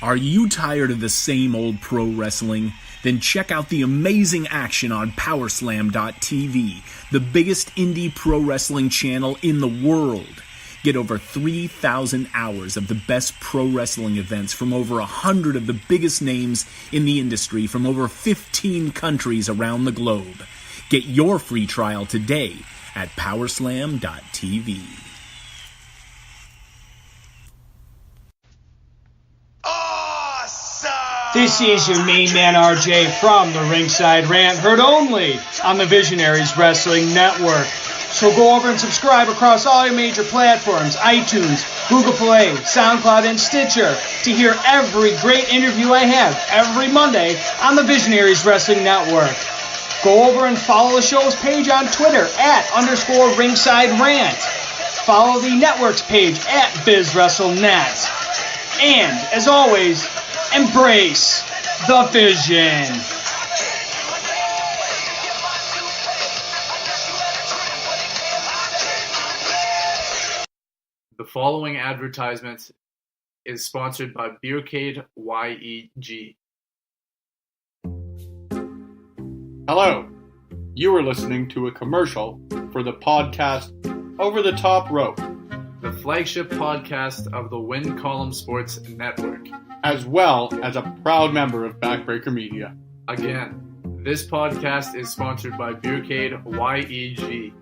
Are you tired of the same old pro wrestling? Then check out the amazing action on Powerslam.tv, the biggest indie pro wrestling channel in the world. Get over 3,000 hours of the best pro wrestling events from over 100 of the biggest names in the industry from over 15 countries around the globe. Get your free trial today at Powerslam.tv. This is your main man RJ from the Ringside Rant, heard only on the Visionaries Wrestling Network. So go over and subscribe across all your major platforms, iTunes, Google Play, SoundCloud, and Stitcher to hear every great interview I have every Monday on the Visionaries Wrestling Network. Go over and follow the show's page on Twitter @_Ringside Rant. Follow the network's page @BizWrestleNet. And, as always, embrace the vision. The following advertisement is sponsored by Beercade YEG. Hello. You are listening to a commercial for the podcast Over the Top Rope, the flagship podcast of the Win Column Sports Network, as well as a proud member of Backbreaker Media. Again, this podcast is sponsored by Beercade YEG.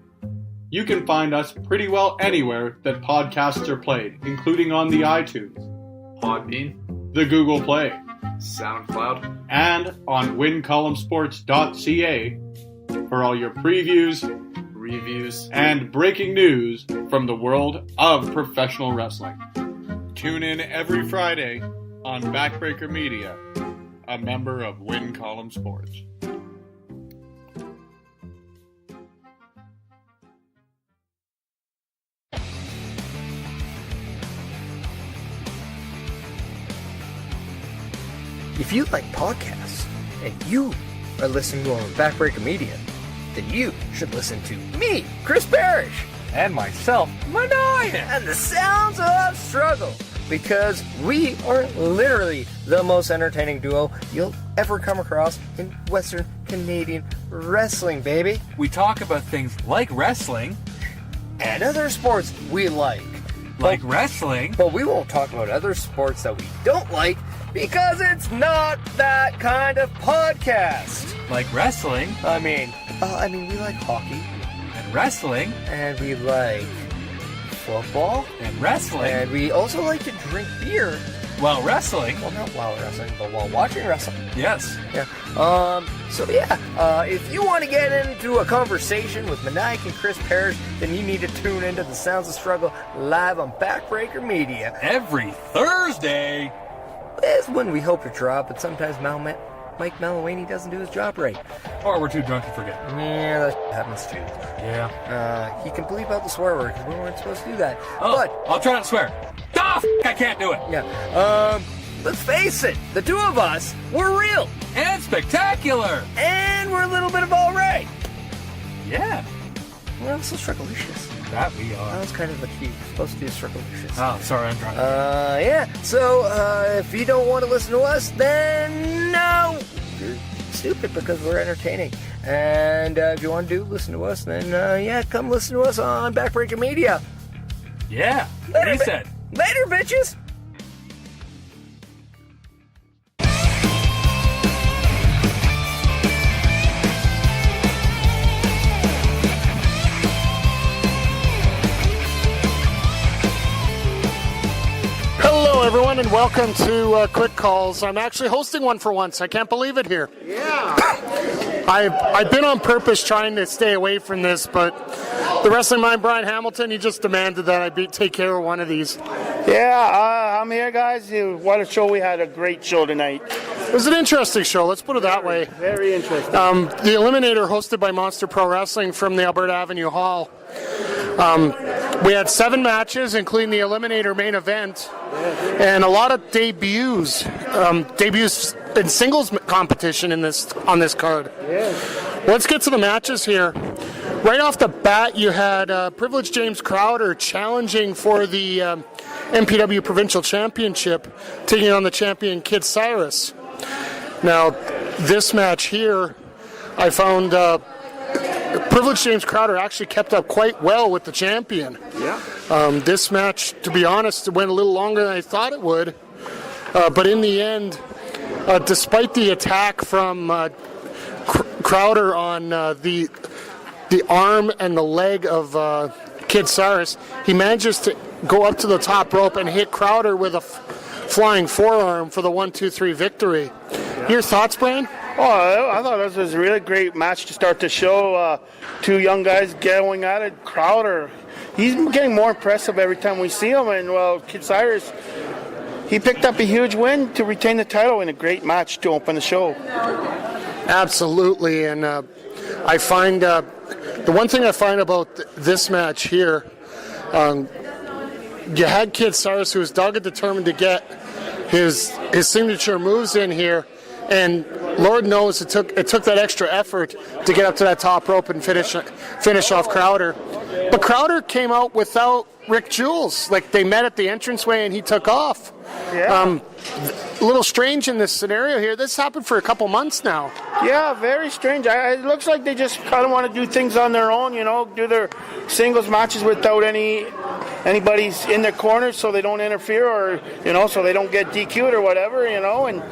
You can find us pretty well anywhere that podcasts are played, including on the iTunes, Podbean, the Google Play, SoundCloud, and on wincolumnsports.ca for all your previews, reviews, and breaking news from the world of professional wrestling. Tune in every Friday on Backbreaker Media, a member of Win Column Sports. If you like podcasts and you are listening to them on Backbreaker Media, then you should listen to me, Chris Parrish, and myself, Manoia, and the Sounds of Struggle, because we are literally the most entertaining duo you'll ever come across in Western Canadian wrestling, baby. We talk about things like wrestling and other sports we like. Wrestling. But we won't talk about other sports that we don't like, because it's not that kind of podcast. Like wrestling. I mean, we like hockey. And wrestling. And we like football. And wrestling. And we also like to drink beer. While wrestling. Well, not while wrestling, but while watching wrestling. Yes. Yeah. If you want to get into a conversation with Maniac and Chris Parrish, then you need to tune into the Sounds of Struggle live on Backbreaker Media. Every Thursday. Is when we hope to drop, but sometimes Mike Malawany doesn't do his job right. Or we're too drunk to forget. Yeah, that happens too. Yeah. He can bleep out the swear word, because we weren't supposed to do that. Oh, but I'll try not to swear. I can't do it. Yeah. Let's face it, the two of us, we're real. And spectacular. And we're a little bit of all right. Yeah. We're also strugglicious. That we are. That was kind of the key. We're supposed to do strugglicious. Oh, sorry, I'm drunk. Yeah. So, if you don't want to listen to us, then no. You're stupid, because we're entertaining. And if you want to listen to us, then come listen to us on Backbreaker Media. Yeah. Later, he said. Later, bitches. Hello, everyone, and welcome to Quick Calls. I'm actually hosting one for once. I can't believe it here. Yeah. I've been on purpose trying to stay away from this, but the wrestling mind, Brian Hamilton, he just demanded that I take care of one of these. Yeah, I'm here, guys. What a show. We had a great show tonight. It was an interesting show, let's put it that way. Very interesting. The Eliminator, hosted by Monster Pro Wrestling from the Alberta Avenue Hall. We had 7 matches, including the Eliminator main event, and a lot of debuts. Debuts in singles competition on this card. Yeah. Let's get to the matches here. Right off the bat, you had Privileged James Crowder challenging for the MPW Provincial Championship, taking on the champion Kid Cyrus. Now, this match here, I found Privileged James Crowder actually kept up quite well with the champion. Yeah. This match, to be honest, it went a little longer than I thought it would. But in the end, despite the attack from Crowder on the arm and the leg of Kid Cyrus, he manages to go up to the top rope and hit Crowder with a flying forearm for the 1-2-3 victory. Yeah. Your thoughts, Brian? Oh, I thought this was a really great match to start the show. Two young guys going at it. Crowder, he's getting more impressive every time we see him. And, well, Kid Cyrus, he picked up a huge win to retain the title in a great match to open the show. Absolutely. And I find the one thing I find about this match here, you had Kid Cyrus, who was dogged determined to get his signature moves in here, and Lord knows it took that extra effort to get up to that top rope and finish off Crowder. But Crowder came out without Rick Jules. Like, they met at the entranceway and he took off. Yeah. A little strange in this scenario here. This happened for a couple months now. Yeah, very strange. It looks like they just kind of want to do things on their own, do their singles matches without anybody's in their corner, so they don't interfere, or so they don't get DQ'd or whatever, and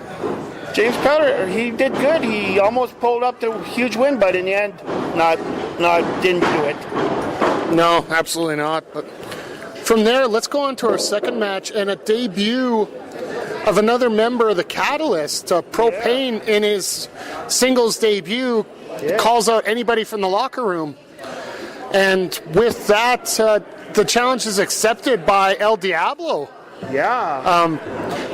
James Crowder, he did good. He almost pulled up the huge win, but in the end, didn't do it. No, absolutely not. But from there, let's go on to our second match and a debut of another member of the Catalyst. Propane in his singles debut calls out anybody from the locker room. And with that, the challenge is accepted by El Diablo. Yeah.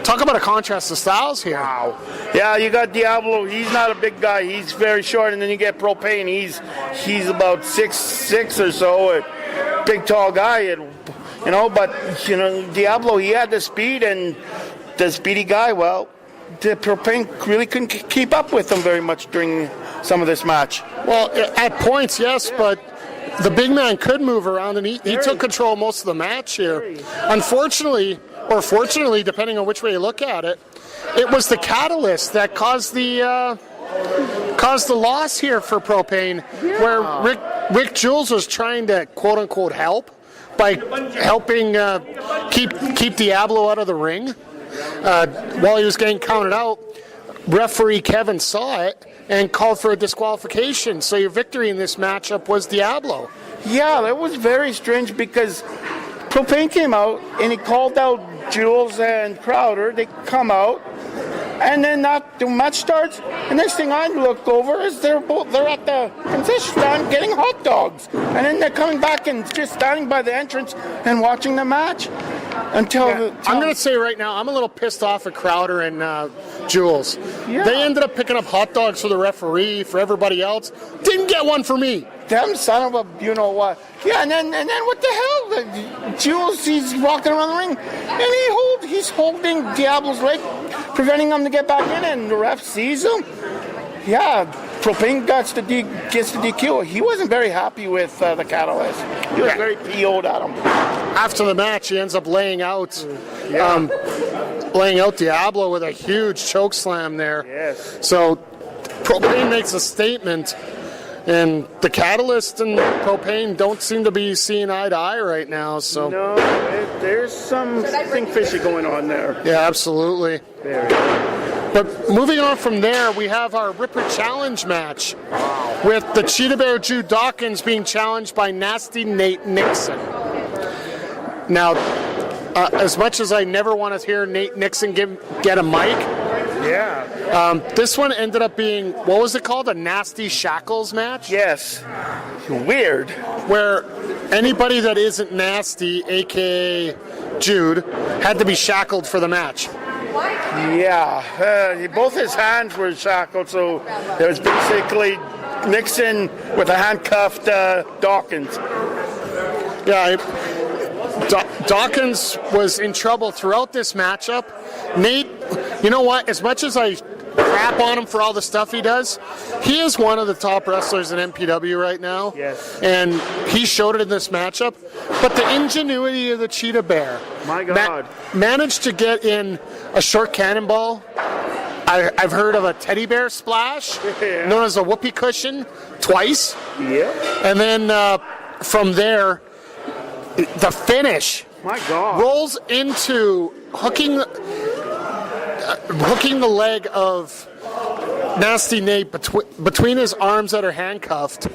Talk about a contrast of styles here. Wow. Yeah, you got Diablo. He's not a big guy. He's very short. And then you get Propane. He's about 6'6" or so. A big, tall guy. And, but Diablo, he had the speed, and the speedy guy, well, the Propane really couldn't keep up with him very much during some of this match. Well, at points, yes, but the big man could move around, and he took control most of the match here. Unfortunately, or fortunately, depending on which way you look at it, it was the Catalyst that caused the loss here for Propane, where Rick Jules was trying to quote-unquote help by helping keep Diablo out of the ring. While he was getting counted out, referee Kevin saw it and called for a disqualification. So your victory in this matchup was Diablo. Yeah, that was very strange because Propane came out and he called out Jules and Crowder. They come out, and then the match starts. The next thing I look over is they're at the concession stand getting hot dogs, and then they're coming back and just standing by the entrance and watching the match until. I'm going to say right now, I'm a little pissed off at Crowder and Jules. Yeah. They ended up picking up hot dogs for the referee, for everybody else. Didn't get one for me. Them son of a, what? Yeah, and then what the hell? Jules, he's walking around the ring, and he's holding Diablo's leg, preventing him to get back in, and the ref sees him. Yeah, Propane gets the DQ. He wasn't very happy with the Catalyst. He was very PO'd at him. After the match, he ends up laying out Diablo with a huge choke slam there. Yes. So Propane makes a statement, and the Catalyst and Propane don't seem to be seeing eye to eye right now. So no, there's something fishy going on there. Yeah, absolutely. Very. But moving on from there, we have our Ripper Challenge match with the Cheetah Bear Jude Dawkins being challenged by Nasty Nate Nixon. Now, as much as I never want to hear Nate Nixon get a mic, this one ended up being, what was it called? A Nasty Shackles match? Yes. Weird. Where anybody that isn't nasty, a.k.a. Jude, had to be shackled for the match. Yeah, both his hands were shackled, so there was basically Nixon with a handcuffed Dawkins. Yeah, Dawkins was in trouble throughout this matchup. Nate, you know what? As much as I crap on him for all the stuff he does. He is one of the top wrestlers in MPW right now. Yes. And he showed it in this matchup. But the ingenuity of the Cheetah Bear. My God. Managed to get in a short cannonball. I've heard of a teddy bear splash, known as a whoopee cushion, twice. Yeah. And then from there, the finish. My God. Rolls into hooking the leg of Nasty Nate between his arms that are handcuffed,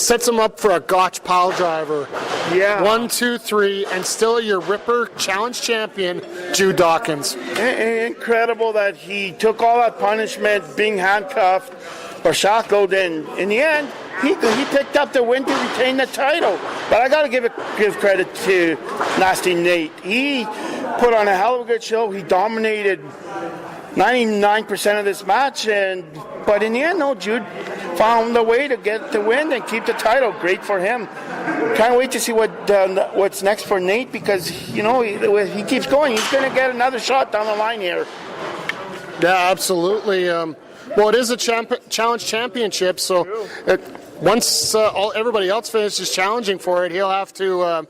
sets him up for a gotch pile driver. Yeah. 1, 2, 3, and still your Ripper Challenge champion, Jude Dawkins. Incredible that he took all that punishment, being handcuffed or shackled, and in the end, he picked up the win to retain the title. But I got to give credit to Nasty Nate. He put on a hell of a good show. He dominated 99% of this match, but in the end, no, Jude found a way to get the win and keep the title. Great for him. Can't wait to see what's next for Nate, because he keeps going. He's going to get another shot down the line here. Yeah, absolutely. Well, it is a challenge championship, so once everybody else finishes challenging for it, he'll have to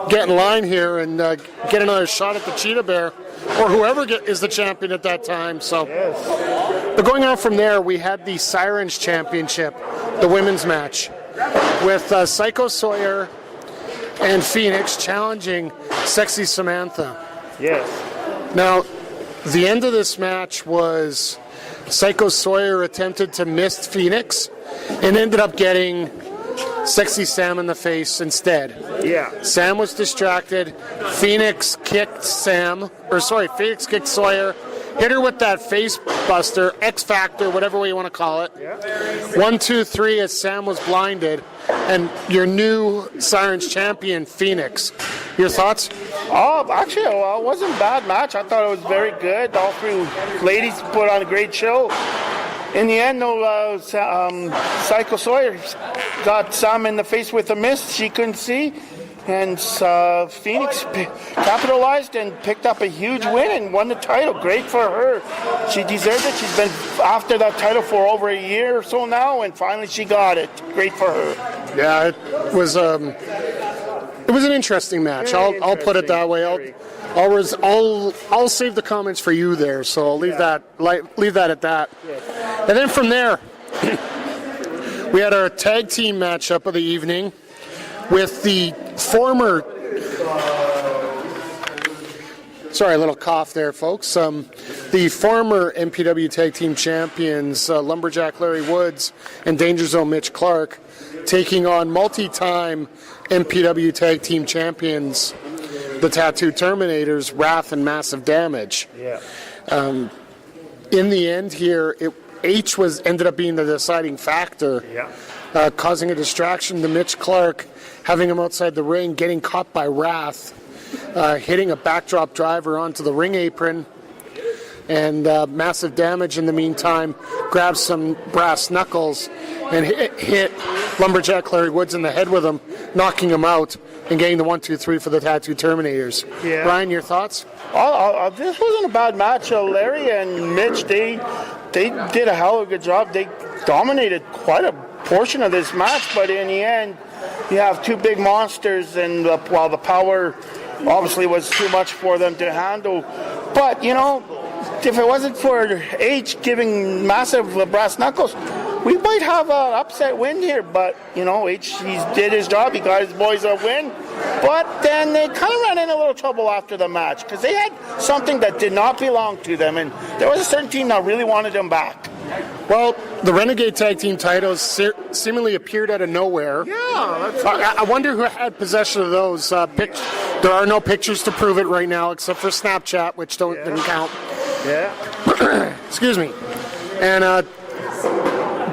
get in line here and get another shot at the Cheetah Bear, or whoever is the champion at that time. So, but going on from there, we had the Sirens Championship, the women's match, with Psycho Sawyer and Phoenix challenging Sexy Samantha. Yes. Now, the end of this match was Psycho Sawyer attempted to miss Phoenix and ended up getting Sexy Sam in the face instead. Yeah. Sam was distracted. Phoenix kicked Sawyer, hit her with that face buster, X Factor, whatever way you want to call it. Yeah. 1, 2, 3 as Sam was blinded. And your new Sirens champion, Phoenix. Your thoughts? Oh, actually, it wasn't a bad match. I thought it was very good. All three ladies put on a great show. In the end, Psycho Sawyer got Sam in the face with a mist she couldn't see. And Phoenix capitalized and picked up a huge win and won the title. Great for her. She deserved it. She's been after that title for over a year or so now, and finally she got it. Great for her. Yeah, it was an interesting match. I'll put it that way. I'll save the comments for you there, so I'll leave that at that. Yeah. And then from there, we had our tag team matchup of the evening with the former. Sorry, a little cough there, folks. The former MPW Tag Team Champions, Lumberjack Larry Woods and Danger Zone Mitch Clark, taking on multi-time MPW Tag Team Champions, the Tattoo Terminators, Wrath and Massive Damage. Yeah. In the end here, H ended up being the deciding factor, causing a distraction to Mitch Clark, having him outside the ring, getting caught by Wrath, hitting a backdrop driver onto the ring apron, and Massive Damage in the meantime grabs some brass knuckles and hit Lumberjack Larry Woods in the head with him, knocking him out and getting the 1, 2, 3 for the Tattoo Terminators. Yeah. Brian, your thoughts? This wasn't a bad match. Larry and Mitch, they did a hell of a good job. They dominated quite a portion of this match, but in the end, you have two big monsters, and while the power obviously was too much for them to handle, but if it wasn't for H giving massive brass knuckles, we might have an upset win here. But H, he did his job. He got his boys a win. But then they kind of ran in a little trouble after the match because they had something that did not belong to them, and there was a certain team that really wanted them back. Well, the Renegade Tag Team titles seemingly appeared out of nowhere. Yeah, I wonder who had possession of those. There are no pictures to prove it right now, except for Snapchat, which didn't count. Yeah. Excuse me. And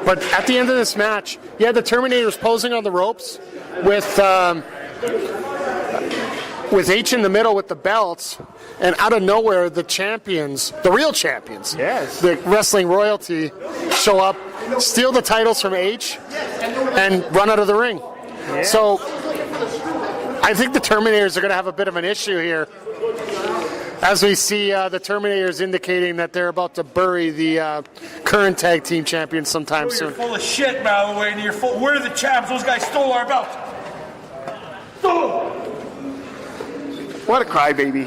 but at the end of this match, you had the Terminators posing on the ropes with H in the middle with the belts, and out of nowhere, the champions, the real champions, the wrestling royalty, show up, steal the titles from H, and run out of the ring. Yeah. So I think the Terminators are going to have a bit of an issue here. As we see, the Terminators indicating that they're about to bury the current tag team champions sometime soon. You're full of shit, Malaway, and we're the champs. Those guys stole our belts. What a crybaby.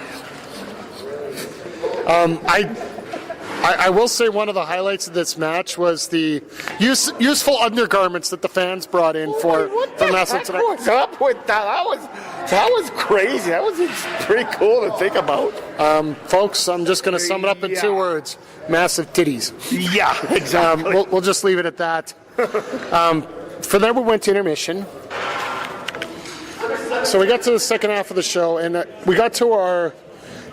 I will say one of the highlights of this match was the useful undergarments that the fans brought in for Wrestle tonight. What's up with that? That was crazy. That was pretty cool to think about. Folks, I'm just going to sum it up in 2 words. Massive titties. Yeah, exactly. We'll just leave it at that. For that, we went to intermission. So we got to the second half of the show, and we got to our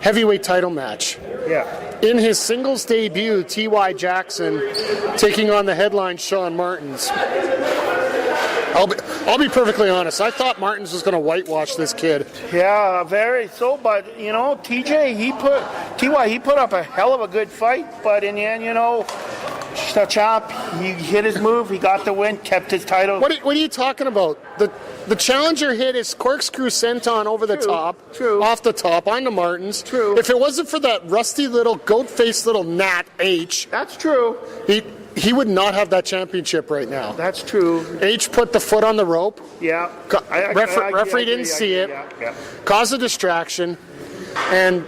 heavyweight title match. Yeah. In his singles debut, T.Y. Jackson taking on the Headline Shaun Martens. I'll be perfectly honest. I thought Martens was going to whitewash this kid. Yeah, very so. But TJ, he put up a hell of a good fight. But in the end, the champ, he hit his move. He got the win, kept his title. What are you talking about? The challenger hit his corkscrew senton over the top, off the top, onto Martens. True. If it wasn't for that rusty little goat-faced little gnat H, that's true. He would not have that championship right now. That's true. H put the foot on the rope. Yeah. Referee didn't see it. Yeah. Caused a distraction, and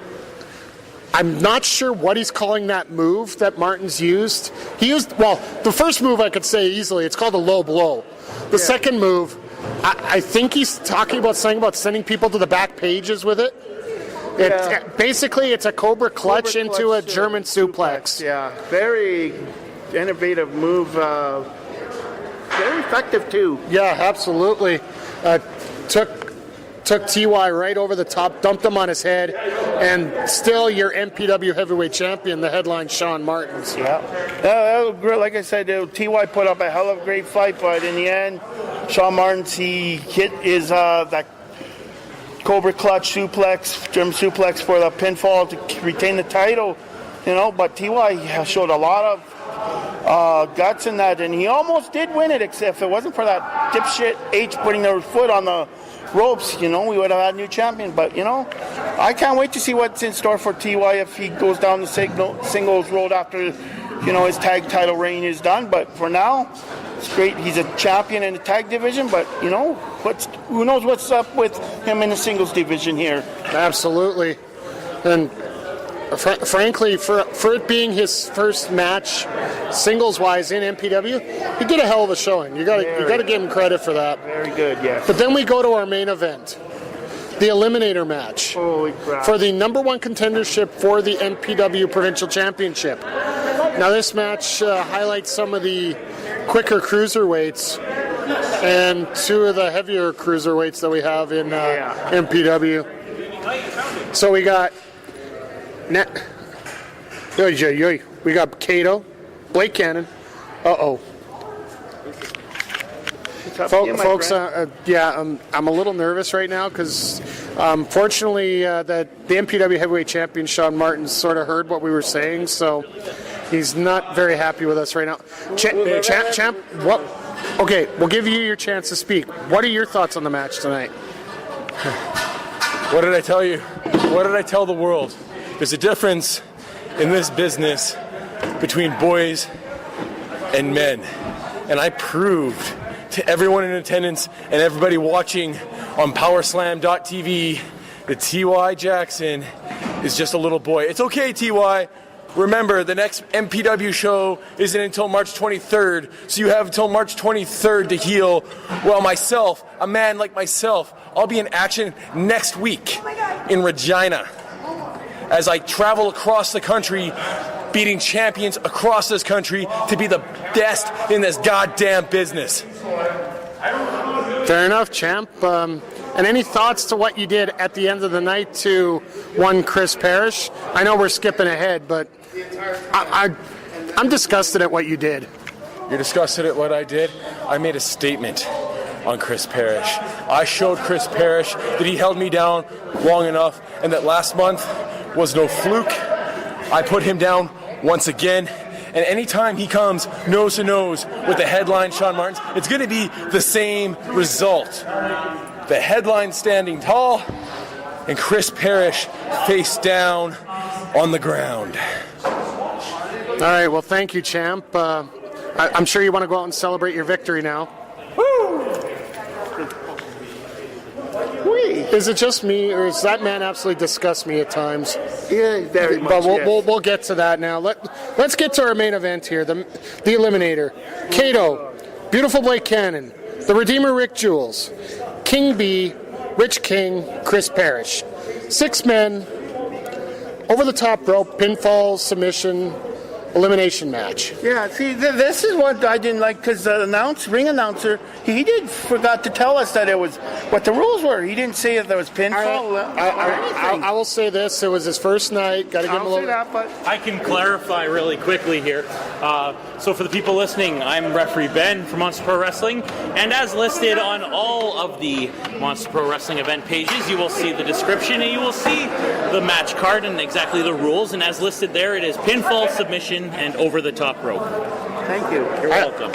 I'm not sure what he's calling that move that Martens used. The first move I could say easily, it's called a low blow. The second move, I think he's talking about sending people to the back pages with it. Basically, it's a Cobra clutch into a German suplex. Yeah, very innovative move. Very effective, too. Yeah, absolutely. Took TY right over the top, dumped him on his head, and still your MPW heavyweight champion, the Headline Shaun Martens. Yeah. Like I said, TY put up a hell of a great fight, but in the end, Shaun Martens, he hit his that Cobra clutch suplex, German suplex for the pinfall to retain the title, but TY showed a lot of guts in that, and he almost did win it, except if it wasn't for that dipshit H putting their foot on the ropes, we would have had a new champion. But, I can't wait to see what's in store for TY if he goes down the singles road after, his tag title reign is done. But for now, it's great. He's a champion in the tag division, but, who knows what's up with him in the singles division here. Absolutely. And frankly, for it being his first match, singles-wise in MPW, he did a hell of a showing. You got to give him credit for that. Very good, yes. But then we go to our main event, the Eliminator match. Holy crap! For the #1 contendership for the MPW Provincial Championship. Now, this match highlights some of the quicker cruiserweights and 2 of the heavier cruiserweights that we have in MPW. So we got. We got Cato, Blake Cannon. Folks, I'm a little nervous right now because, fortunately, the MPW Heavyweight Champion Shaun Martens sort of heard what we were saying, so he's not very happy with us right now. Champ, what? Okay, we'll give you your chance to speak. What are your thoughts on the match tonight? What did I tell you? What did I tell the world? There's a difference in this business between boys and men. And I proved to everyone in attendance and everybody watching on powerslam.tv that T.Y. Jackson is just a little boy. It's okay, T.Y. Remember, the next MPW show isn't until March 23rd, so you have until March 23rd to heal. Well, myself, a man like myself, I'll be in action next week in Regina as I travel across the country, beating champions across this country to be the best in this goddamn business. Fair enough, champ. And any thoughts to what you did at the end of the night to one Chris Parrish? I know we're skipping ahead, but I'm disgusted at what you did. You're disgusted at what I did? I made a statement on Chris Parrish. I showed Chris Parrish that he held me down long enough and that last month was no fluke. I put him down once again, and anytime he comes nose to nose with the Headline Shaun Martens, it's going to be the same result. The Headline standing tall and Chris Parrish face down on the ground. All right, well, thank you, champ. I'm sure you want to go out and celebrate your victory now. Is it just me, or does that man absolutely disgust me at times? Yeah, very much. But we'll get to that now. Let's get to our main event here, the Eliminator. Kato, Beautiful Blake Cannon, the Redeemer Rick Jules, King B, Rich King, Chris Parrish. 6 men, over the top rope, pinfall, submission, elimination match. Yeah, see, this is what I didn't like, because the ring announcer, he forgot to tell us that it was what the rules were. He didn't say if there was pinfall or anything. I will say this: it was his first night. Got to give him a little. I can clarify really quickly here. So for the people listening, I'm referee Ben from Monster Pro Wrestling, and as listed on all of the Monster Pro Wrestling event pages, you will see the description and you will see the match card and exactly the rules. And as listed there, it is pinfall, submission, and over the top rope. Thank you. You're welcome.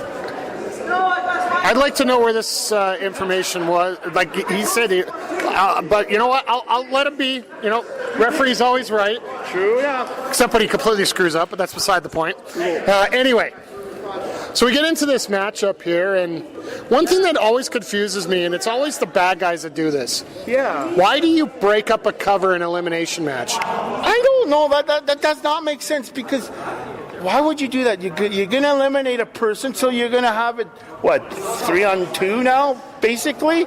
I'd like to know where this information was. Like he said, but you know what? I'll let him be. You know, referee's always right. True, yeah. Except when he completely screws up, but that's beside the point. Anyway, so we get into this matchup here, and one thing that always confuses me, and it's always the bad guys that do this. Yeah. Why do you break up a cover in an elimination match? I don't know. That does not make sense, because why would you do that? You're going to eliminate a person, so you're going to have it, 3-on-2 now, basically?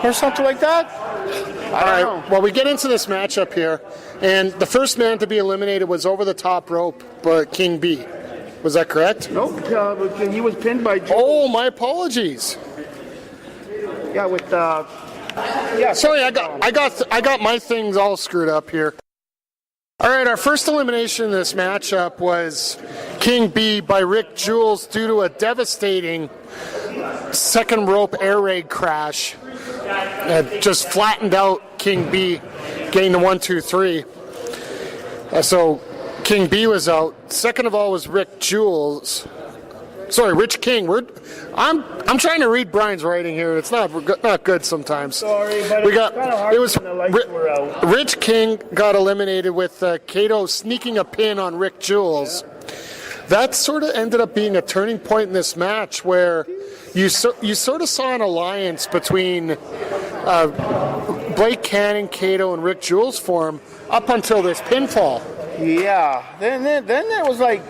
Or something like that? I don't know. Well, we get into this matchup here, and the first man to be eliminated was over the top rope, but King B. Was that correct? Nope. He was pinned by Joe. Oh, my apologies. Yeah, with Sorry, I got my things all screwed up here. All right, our first elimination in this matchup was King B by Rick Jules due to a devastating second rope air raid crash. Just flattened out King B, getting the 1, 2, 3. So King B was out. Second of all was Rick Jules. Sorry, Rich King. I'm trying to read Brian's writing here. It's not good sometimes. Sorry, but it was Rich King got eliminated with Kato sneaking a pin on Rick Jules. That sort of ended up being a turning point in this match, where you sort of saw an alliance between Blake Cannon, Kato, and Rick Jules form up until this pinfall. Yeah. Then it was like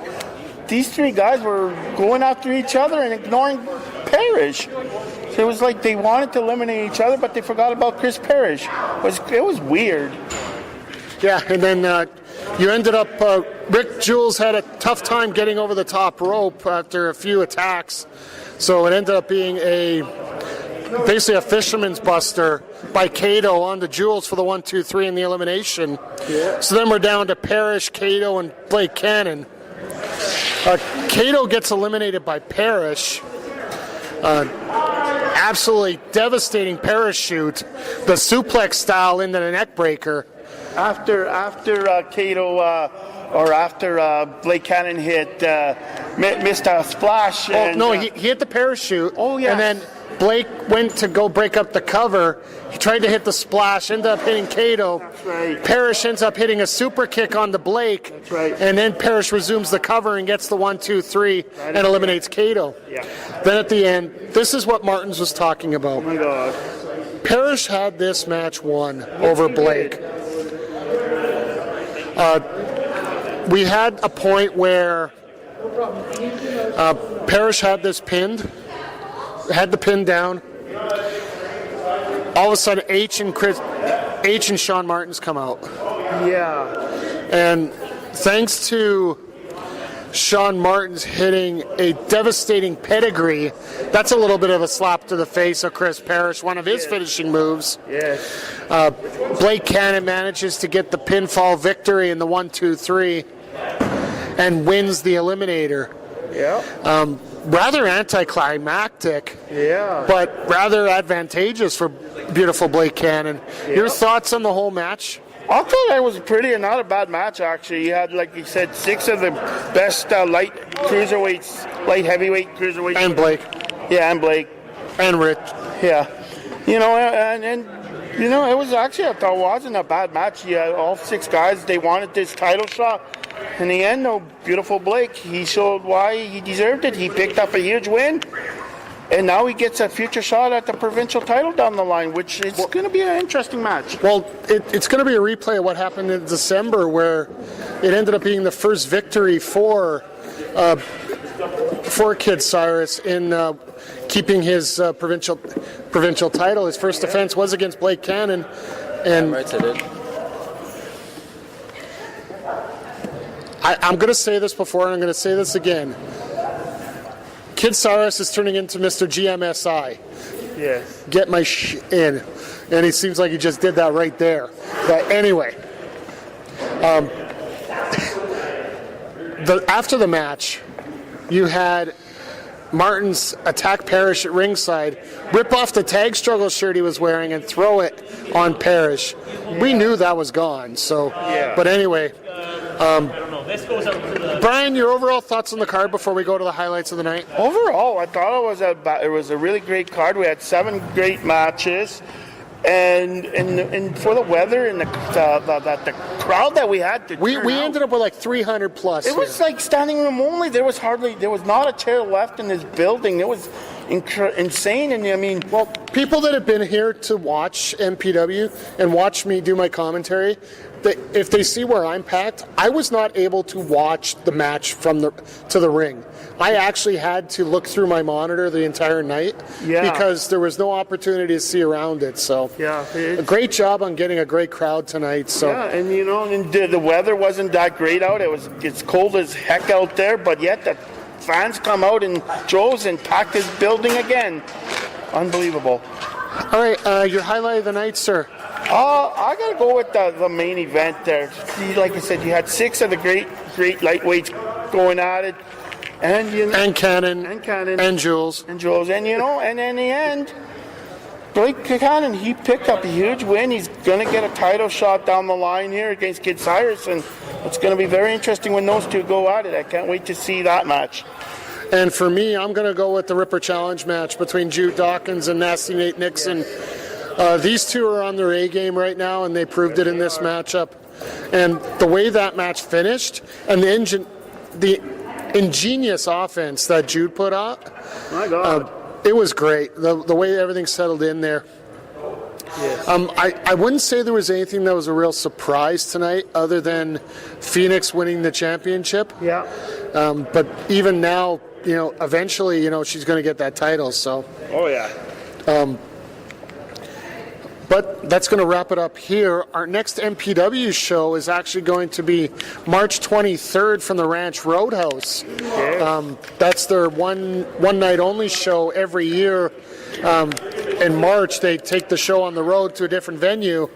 these 3 guys were going after each other and ignoring Parrish. So it was like they wanted to eliminate each other, but they forgot about Chris Parrish. It was weird. Yeah, and then you ended up, Rick Jules had a tough time getting over the top rope after a few attacks. So it ended up being basically a fisherman's buster by Kato on the Jules for the 1, 2, 3 in the elimination. Yeah. So then we're down to Parrish, Kato, and Blake Cannon. Kato gets eliminated by Parrish. Absolutely devastating parachute, the suplex style into the neck breaker. After Kato after Blake Cannon missed a splash. He hit the parachute. Oh, yeah. And then Blake went to go break up the cover. He tried to hit the splash, ended up hitting Kato. That's right. Parrish ends up hitting a super kick onto Blake. That's right. And then Parrish resumes the cover and gets the 1, 2, 3 and eliminates Kato. Yeah. Then at the end, this is what Martens was talking about. Oh my God. Parrish had this match won over Blake. We had a point where Parrish had this pinned. Had the pin down. All of a sudden, H and Shaun Martens come out. Yeah. And thanks to Shaun Martens hitting a devastating pedigree, that's a little bit of a slap to the face of Chris Parrish, one of his finishing moves. Yes. Blake Cannon manages to get the pinfall victory in the 1, 2, 3 and wins the Eliminator. Yeah. Rather anticlimactic, but rather advantageous for beautiful Blake Cannon. Your thoughts on the whole match? I thought it was not a bad match, actually. You had, like you said, 6 of the best light cruiserweights, light heavyweight cruiserweights. And Blake. Yeah, and Blake. And Rich. Yeah. You know, and You know, it was actually, I thought it wasn't a bad match. You had all 6 guys, they wanted this title shot. In the end, though, beautiful Blake, he showed why he deserved it. He picked up a huge win, and now he gets a future shot at the provincial title down the line, which is going to be an interesting match. Well, it's going to be a replay of what happened in December, where it ended up being the first victory for Kid Cyrus in keeping his provincial title. His first defense was against Blake Cannon, and I'm going to say this before, and I'm going to say this again. Kid Cyrus is turning into Mr. GMSI. Yes. Get my in. And he seems like he just did that right there. But anyway, after the match, you had Martens attack Parrish at ringside, rip off the tag struggle shirt he was wearing, and throw it on Parrish. We knew that was gone. So, but anyway. Brian, your overall thoughts on the card before we go to the highlights of the night? Overall, I thought it was a really great card. We had 7 great matches, and for the weather and the crowd that we had, we ended up with like 300 plus. It was like standing room only. There was not a chair left in this building. It was insane. And I mean, well, people that have been here to watch MPW and watch me do my commentary, if they see where I'm packed, I was not able to watch the match to the ring. I actually had to look through my monitor the entire night because there was no opportunity to see around it. So a great job on getting a great crowd tonight. So and you know, and the weather wasn't that great out. It's cold as heck out there, but yet the fans come out in droves and pack this building again. Unbelievable. All right, your highlight of the night, sir. I got to go with the main event there. Like I said, you had 6 of the great lightweights going at it. And Cannon. And Jules. And in the end, Blake Cannon, he picked up a huge win. He's going to get a title shot down the line here against Kid Cyrus, and it's going to be very interesting when those two go at it. I can't wait to see that match. And for me, I'm going to go with the Ripper Challenge match between Jude Dawkins and Nasty Nate Nixon. These two are on their A game right now, and they proved it in this matchup. And the way that match finished, and the ingenious offense that Jude put out, my God, it was great. The way everything settled in there. Yes. I wouldn't say there was anything that was a real surprise tonight, other than Phoenix winning the championship. Yeah. But even now, eventually, she's going to get that title. So. Oh yeah. But that's going to wrap it up here. Our next MPW show is actually going to be March 23rd from the Ranch Roadhouse. Okay. That's their one night only show every year. In March, they take the show on the road to a different venue.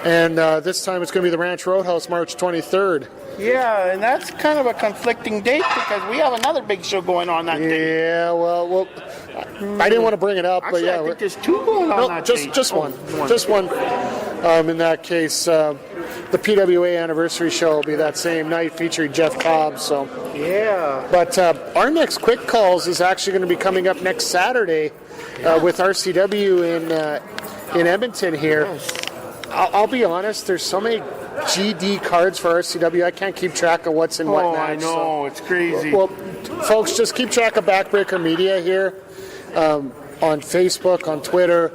And this time it's going to be the Ranch Roadhouse, March 23rd. Yeah, and that's kind of a conflicting date because we have another big show going on that day. Yeah, well, I didn't want to bring it up, actually, but yeah. I think there's 2 going on that day. Just one. Just one. In that case, the PWA anniversary show will be that same night featuring Jeff Cobb. So yeah. But our next Quick Calls is actually going to be coming up next Saturday with RCW in Edmonton here. Yes. I'll be honest, there's so many GD cards for RCW, I can't keep track of what's in what match. I know, it's crazy. Well, folks, just keep track of Backbreaker Media here on Facebook, on Twitter.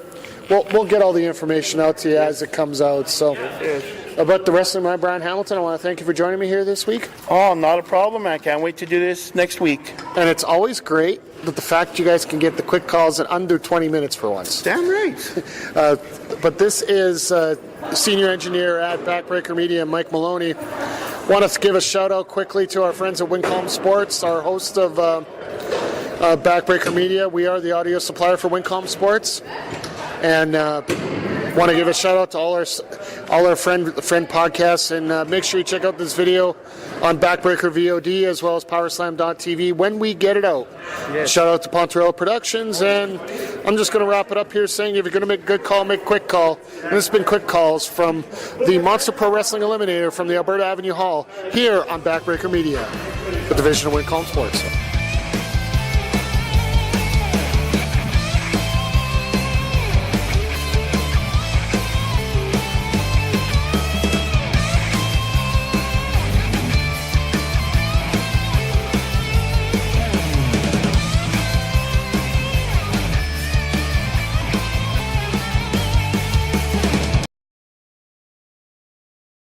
We'll get all the information out to you as it comes out. So, about the wrestling, I'm Brian Hamilton. I want to thank you for joining me here this week. Oh, not a problem. I can't wait to do this next week. And it's always great that the fact you guys can get the quick calls in under 20 minutes for once. Damn right. But this is senior engineer at Backbreaker Media, Mike Maloney. Want to give a shout out quickly to our friends at Wincom Sports, our host of Backbreaker Media. We are the audio supplier for Wincom Sports. And want to give a shout out to all our friend podcasts, and make sure you check out this video on Backbreaker VOD as well as Powerslam.tv when we get it out. Yes. Shout out to Pontarella Productions, and I'm just going to wrap it up here saying if you're going to make a good call, make a quick call. And this has been Quick Calls from the Monster Pro Wrestling Eliminator from the Alberta Avenue Hall here on Backbreaker Media, the division of Wincom Sports.